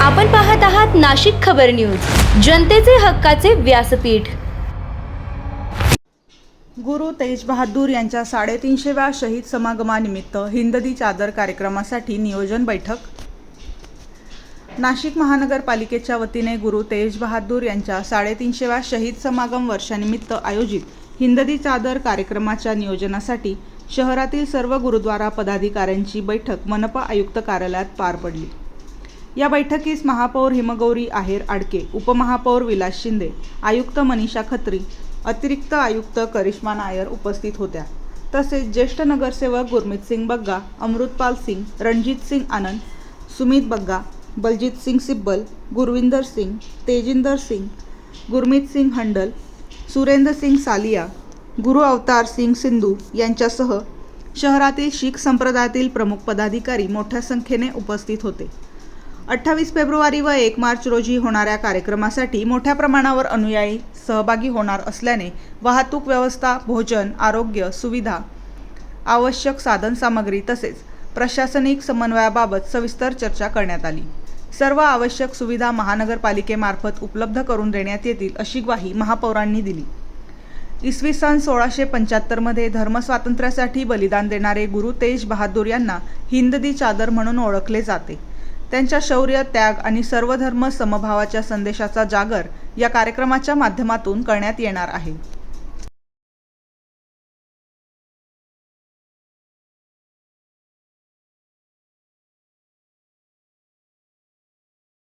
आपण पाहत आहात नाशिक खबर न्यूज, जनतेचे हक्काचे व्यासपीठ। गुरु तेज बहादूर यांच्या 350व्या शहीद समागमानिमित्त हिंददी चादर कार्यक्रमासाठी नियोजन बैठक। नाशिक महानगरपालिकेच्या वतीने गुरु तेज बहादूर यांच्या 350व्या शहीद समागम वर्षानिमित्त आयोजित हिंददी चादर कार्यक्रमाच्या नियोजनासाठी शहरातील सर्व गुरुद्वारा पदाधिकाऱ्यांची बैठक मनपा आयुक्त कार्यालयात पार पडली। या बैठकीस महापौर हिमगौरी आहेर आडके, उपमहापौर विलास शिंदे, आयुक्त मनीषा खत्री, अतिरिक्त आयुक्त करिश्मा नायर उपस्थित होत्या। तसेच ज्येष्ठ नगरसेवक गुरमीत सिंग बग्गा, अमृतपाल सिंग, रणजित सिंग आनंद, सुमित बग्गा, बलजीत सिंग सिब्बल, गुरविंदर सिंग, तेजिंदर सिंग, गुरमीत सिंग हंडल, सुरेंद्र सिंग सालिया, गुरु अवतार सिंग सिंधू यांच्यासह शहरातील शीख संप्रदायातील प्रमुख पदाधिकारी मोठ्या संख्येने उपस्थित होते। 28 फेब्रुवारी व 1 मार्च रोजी होणाऱ्या कार्यक्रमासाठी मोठ्या प्रमाणावर अनुयायी सहभागी होणार असल्याने वाहतूक व्यवस्था, भोजन, आरोग्य सुविधा, आवश्यक साधन सामग्री तसेच प्रशासनिक समन्वयाबाबत सविस्तर चर्चा करण्यात आली। सर्व आवश्यक सुविधा महानगरपालिकेमार्फत उपलब्ध करून देण्यात येतील अशी ग्वाही महापौरांनी दिली। इसवी सन 1675 मध्ये धर्मस्वातंत्र्यासाठी बलिदान देणारे गुरु तेज बहादूर यांना हिंददी चादर म्हणून ओळखले जाते। त्यांच्या शौर्य, त्याग आणि सर्वधर्म समभावाच्या संदेशाचा जागर या कार्यक्रमाच्या माध्यमातून करण्यात येणार आहे।